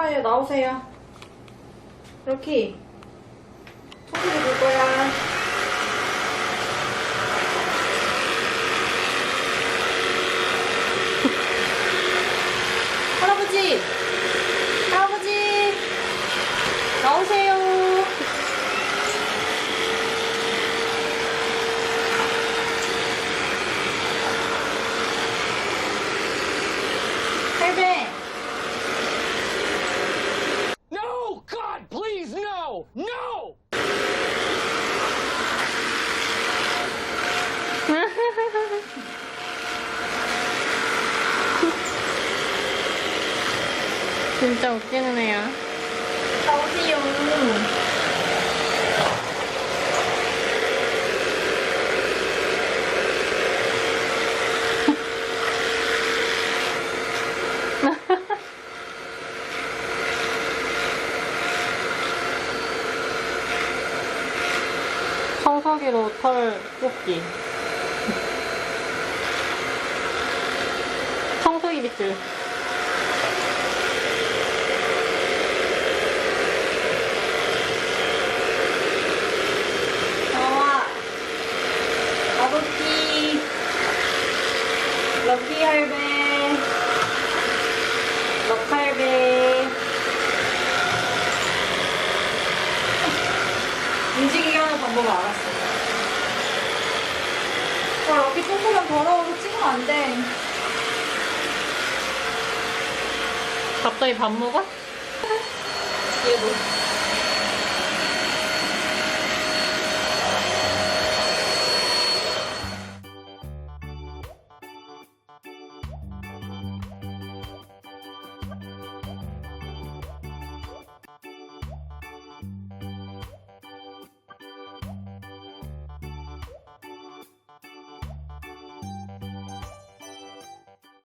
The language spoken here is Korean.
나와봐요. 나오세요. 이렇게 청소기 볼 거야. 할아버지! 할아버지! 나오세요. 할배! No! God, please, no! No! 진짜 웃기는 애야. 나오세요. 청소기로 털 뽑기. 청소기 빗질. 나와. 아버지. 럭키 할배. 럭 할배. 움직이게 하는 방법을 알았어. 럭키 똥꼬면 더러워서 찍으면 안 돼. 갑자기 밥 먹어? 얘도.